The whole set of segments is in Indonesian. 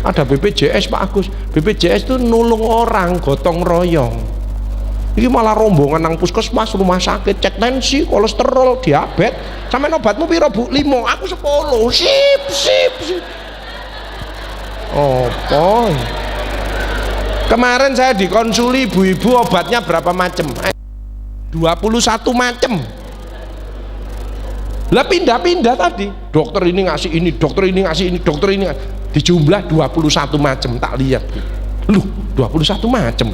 Ada BPJS Pak Agus. BPJS itu nulung orang gotong royong. Ini malah rombongan nang puskesmas, rumah sakit, cek tensi, kolesterol, diabetes. Sampai obatmu piro Bu? 5, aku 10. Sip. Oh, kemarin saya dikonsuli ibu-ibu, obatnya berapa macam? 21 macam. Lah pindah-pindah tadi. Dokter ini ngasih ini, dokter ini ngasih ini, dokter ini ngasih. Dijumlah 21 macam, tak lihat. Loh, 21 macam.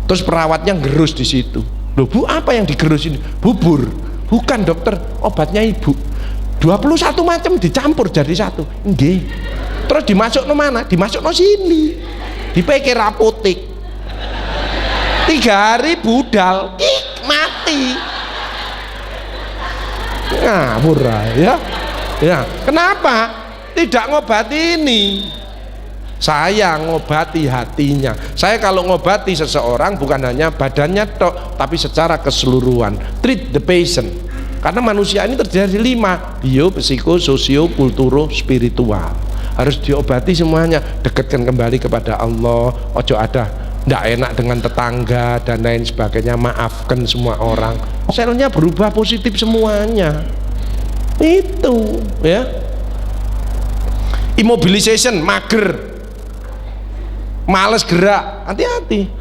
Terus perawatnya gerus di situ. Loh Bu, apa yang digerus ini? Bubur. Bukan dokter, obatnya ibu. 21 macam dicampur jadi satu. Nggih. Terus dimasuk no mana? Dimasuk no sini. Dipikir apotek. 3 hari budal, mati. Ngawur ya. Ya, kenapa? Tidak ngobati ini. Saya ngobati hatinya. Saya kalau ngobati seseorang bukan hanya badannya tok, tapi secara keseluruhan. Treat the patient. Karena manusia ini terdiri dari 5: bio, psiko, sosio, kulturo, spiritual. Harus diobati semuanya. Dekatkan kembali kepada Allah. Ojo ada ndak enak dengan tetangga dan lain sebagainya. Maafkan semua orang. Selnya berubah positif semuanya. Itu ya. Immobilization, mager, males gerak, hati-hati.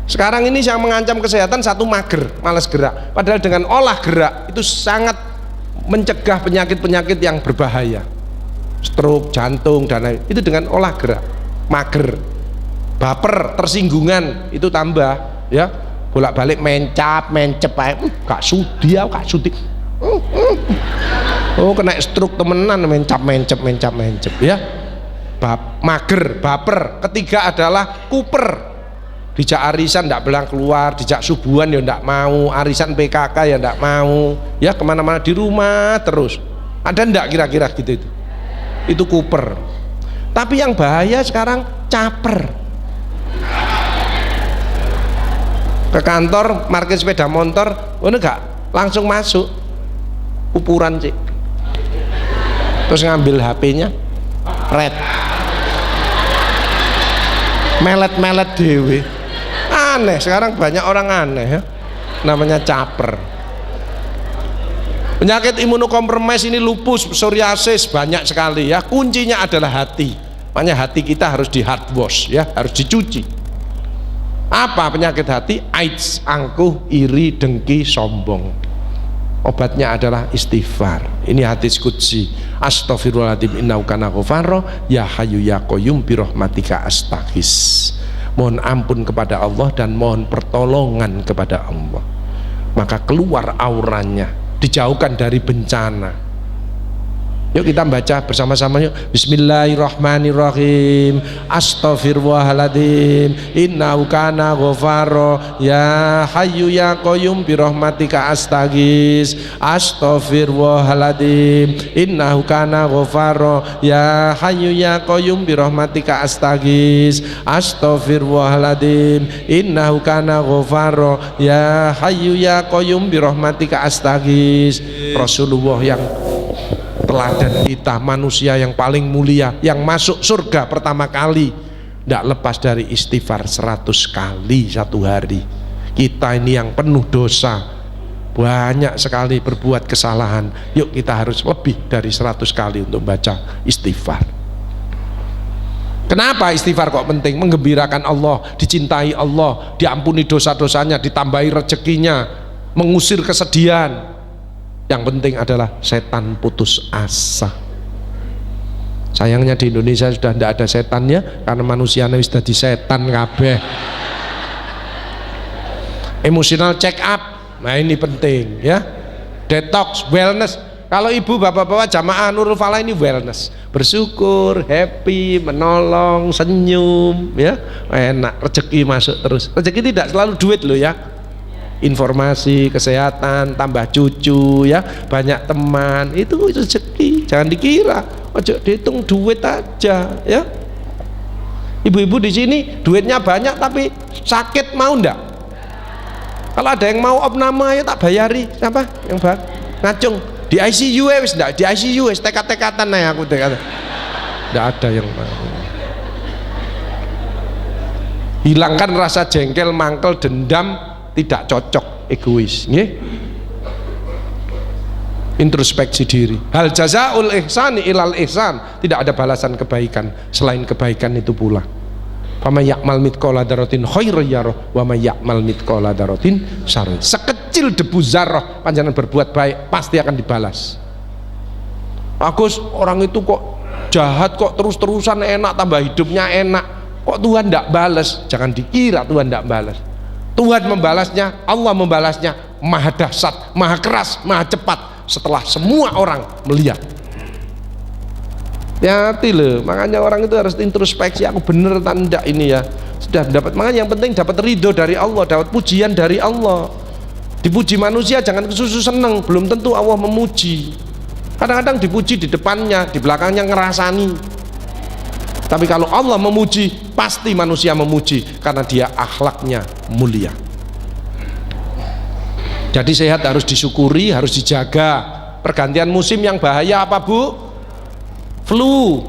Sekarang ini yang mengancam kesehatan satu, mager, males gerak. Padahal dengan olah gerak itu sangat mencegah penyakit-penyakit yang berbahaya, stroke, jantung dan lain. Itu dengan olah gerak. Mager, baper, tersinggungan itu tambah ya. Bolak-balik mencap, gak sudi. Oh, kena stroke temenan, mencap ya. Mager, baper. Ketiga adalah kuper. Dijak arisan ndak belang keluar, dijak subuhan ya ndak mau, arisan PKK ya ndak mau, ya kemana-mana di rumah terus. Ada ndak kira-kira gitu itu? Itu kuper. Tapi yang bahaya sekarang caper. Ke kantor, parkir sepeda motor, enggak langsung masuk, kupuran sih. Terus ngambil HP-nya, red, melet dewe. Aneh, sekarang banyak orang aneh ya, namanya caper. Penyakit imunokompromis ini lupus, psoriasis banyak sekali ya. Kuncinya adalah hati. Makanya hati kita harus di hard wash ya, harus dicuci. Apa penyakit hati? AIDS, angkuh, iri, dengki, sombong. Obatnya adalah istighfar. Ini hadis qudsi. Astaghfirullahaladzim innahu kana ghafaro, ya hayyu ya qayyum bi rahmatika astaghis. Mohon ampun kepada Allah dan mohon pertolongan kepada Allah. Maka keluar auranya, dijauhkan dari bencana. Yuk kita baca bersama-sama yuk. Bismillahirrahmanirrahim. Astaghfirullahaladzim innahu kana ghafaro, ya hayyu ya qayyum bi rahmatika astaghis. Astaghfirullahaladzim innahu kana ghafaro, ya hayyu ya qayyum bi rahmatika astaghis. Astaghfirullahaladzim innahu kana ghafaro, ya hayyu ya qayyum bi rahmatika astaghis. Rasulullah yang teladan kita, manusia yang paling mulia, yang masuk surga pertama kali, tidak lepas dari istighfar 100 kali satu hari. Kita ini yang penuh dosa, banyak sekali berbuat kesalahan. Yuk kita harus lebih dari 100 kali untuk baca istighfar. Kenapa istighfar kok penting? Menggembirakan Allah, dicintai Allah, diampuni dosa-dosanya, ditambahi rezekinya, mengusir kesedihan. Yang penting adalah setan putus asa. Sayangnya di Indonesia sudah tidak ada setannya, karena manusianya sudah di setan kabeh. Emotional check up, nah ini penting ya. Detox, wellness. Kalau ibu bapak-bapak jamaah Nurul Falah ini wellness, bersyukur, happy, menolong, senyum ya, enak, rezeki masuk terus. Rezeki tidak selalu duit loh ya. Informasi, kesehatan, tambah cucu ya, banyak teman, itu rezeki. Jangan dikira, ojo dihitung duit aja ya. Ibu-ibu di sini duitnya banyak tapi sakit, mau ndak? Kalau ada yang mau opname ya tak bayari. Siapa yang ngacung di ICU wis ndak? Di ICU wis tekat-tekatan nih aku tekat. Ndak ada yang mau. Hilangkan rasa jengkel, mangkel, dendam, tidak cocok, egois, nggih. Introspeksi diri. Hal jazaul ihsani ilal ihsan, tidak ada balasan kebaikan selain kebaikan itu pula. Faman ya'mal mithqala dzarratin khairan yarah wa may ya'mal mithqala dzarratin syarran. Sekecil debu zarrah panjenengan berbuat baik pasti akan dibalas. Bagus, orang itu kok jahat, kok terus-terusan enak, tambah hidupnya enak, kok Tuhan tidak balas? Jangan dikira Tuhan tidak balas. Tuhan membalasnya, Allah membalasnya maha dahsyat, maha keras, maha cepat setelah semua orang melihat. Hati loh, makanya orang itu harus introspeksi, aku bener atau enggak ini ya. Sudah dapat, makanya yang penting dapat ridho dari Allah, dapat pujian dari Allah. Dipuji manusia jangan kesusu seneng, belum tentu Allah memuji. Kadang-kadang dipuji di depannya, di belakangnya ngerasani. Tapi kalau Allah memuji, pasti manusia memuji karena dia akhlaknya mulia. Jadi sehat harus disyukuri, harus dijaga. Pergantian musim yang bahaya apa Bu? Flu,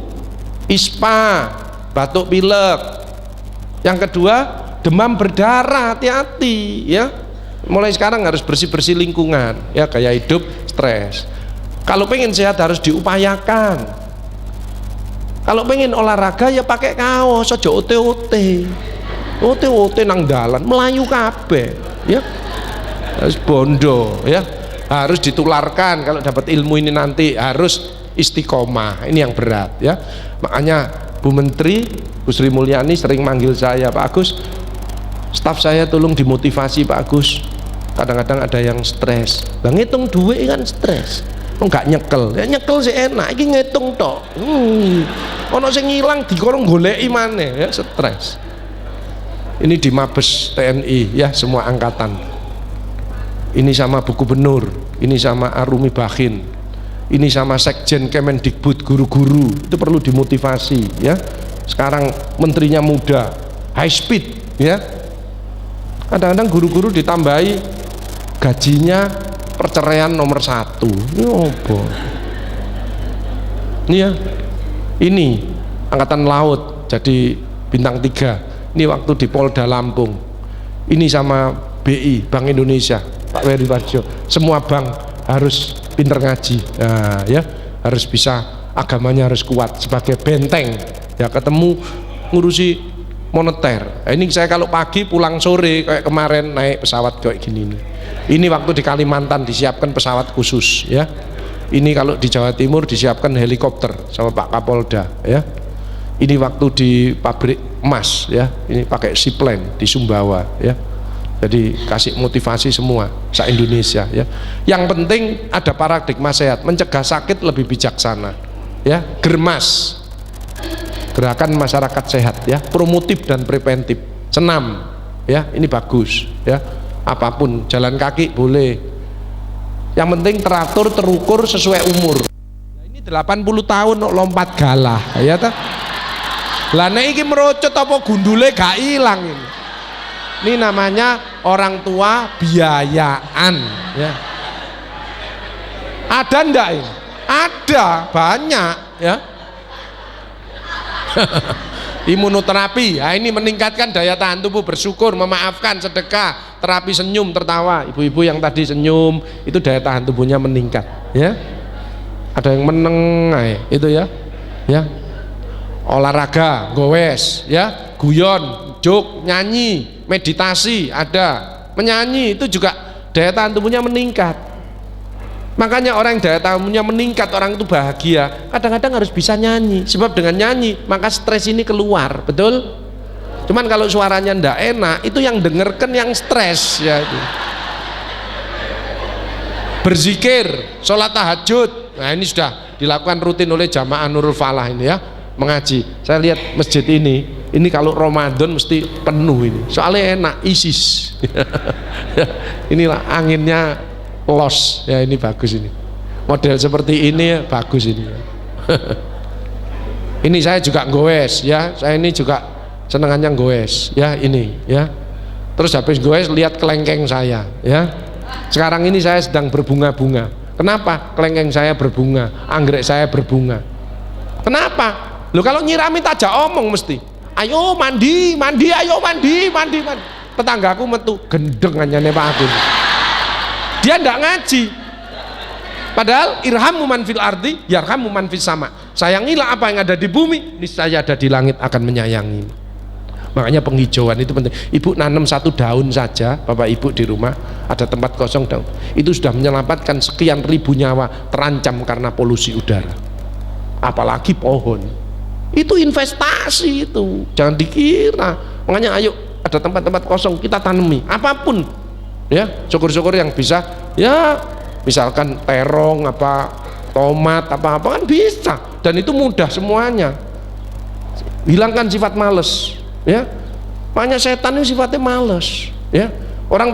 ispa, batuk pilek. Yang kedua, demam berdarah, hati-hati ya. Mulai sekarang harus bersih-bersih lingkungan ya, gaya hidup, stres. Kalau pengen sehat harus diupayakan. Kalau pengen olahraga ya pakai kaos, aja ote-ote. Ote-ote nang dalan, melayu kabeh ya. Harus bondo ya. Harus ditularkan kalau dapat ilmu ini nanti, harus istiqomah, ini yang berat ya. Makanya Bu Menteri Bu Sri Mulyani sering manggil saya, Pak Agus, staf saya tolong dimotivasi Pak Agus, kadang-kadang ada yang stres. Bang ngitung duit kan stres, enggak nyekel ya, nyekel sih enak, ini ngitung tok. Ono sing ngilang dikorong goleki maneh ya, stres. Ini di Mabes TNI ya, semua angkatan. Ini sama Bu Gubernur, ini sama Arumi Bakhin, ini sama Sekjen Kemendikbud, guru-guru itu perlu dimotivasi ya. Sekarang menterinya muda, high speed ya. Kadang-kadang guru-guru ditambahi gajinya perceraian nomor 1. Ini apa? Ini ya, ini angkatan laut jadi bintang 3. Ini waktu di Polda Lampung. Ini sama BI, Bank Indonesia, Pak Wery Warjo. Semua bank harus pinter ngaji, nah, ya harus bisa, agamanya harus kuat sebagai benteng ya, ketemu ngurusi moneter. Nah, ini saya kalau pagi pulang sore kayak kemarin naik pesawat kayak gini nih. Ini waktu di Kalimantan disiapkan pesawat khusus ya. Ini kalau di Jawa Timur disiapkan helikopter sama Pak Kapolda ya. Ini waktu di pabrik emas ya, ini pakai seaplane di Sumbawa ya. Jadi kasih motivasi semua se-Indonesia ya. Yang penting ada paradigma sehat, mencegah sakit lebih bijaksana ya. Germas, gerakan masyarakat sehat ya, promotif dan preventif. Senam ya, ini bagus ya. Apapun, jalan kaki boleh. Yang penting teratur, terukur sesuai umur. Nah, ini 80 tahun lompat galah ya ta. Lah nek iki merocot apa gundule gak ilang ini. Ini namanya orang tua biayaan ya. Ada ndak ini? Ada, banyak ya. Imunoterapi, nah ini meningkatkan daya tahan tubuh, bersyukur, memaafkan, sedekah, terapi senyum, tertawa. Ibu-ibu yang tadi senyum itu daya tahan tubuhnya meningkat ya. Ada yang meneng itu ya. Ya. Olahraga, gowes ya, guyon, jok, nyanyi, meditasi, ada. Menyanyi itu juga daya tahan tubuhnya meningkat. Makanya orang yang daya tahannya meningkat, orang itu bahagia, kadang-kadang harus bisa nyanyi, sebab dengan nyanyi maka stres ini keluar, betul? Cuman kalau suaranya ndak enak, itu yang dengerkan yang stres ya itu. Berzikir, sholat tahajud, nah ini sudah dilakukan rutin oleh jamaah Nurul Falah ini ya, mengaji. Saya lihat masjid ini kalau Ramadan mesti penuh ini, soalnya enak, ISIS. Inilah anginnya los ya, ini bagus, ini model seperti ini bagus ini. Ini saya juga goes ya, saya ini juga senengannya goes ya, ini ya. Terus habis goes lihat kelengkeng saya ya. Sekarang ini saya sedang berbunga-bunga. Kenapa kelengkeng saya berbunga, anggrek saya berbunga? Kenapa? Loh kalau nyirami tajak omong mesti ayo mandi, ayo mandi. Tetanggaku metu gendeng anyane Pak Agun. Dia ndak ngaji. Padahal irhamu man fil ardi yarhamu man fis sama. Sayangilah apa yang ada di bumi, niscaya ada di langit akan menyayangi. Makanya penghijauan itu penting. Ibu nanam satu daun saja, Bapak Ibu di rumah ada tempat kosong daun, itu sudah menyelamatkan sekian ribu nyawa terancam karena polusi udara. Apalagi pohon. Itu investasi itu. Jangan dikira. Makanya ayo ada tempat-tempat kosong kita tanami apapun. Ya, syukur-syukur yang bisa ya misalkan terong apa tomat apa-apa kan bisa, dan itu mudah semuanya. Hilangkan sifat males ya, makanya setan itu sifatnya males ya. Orang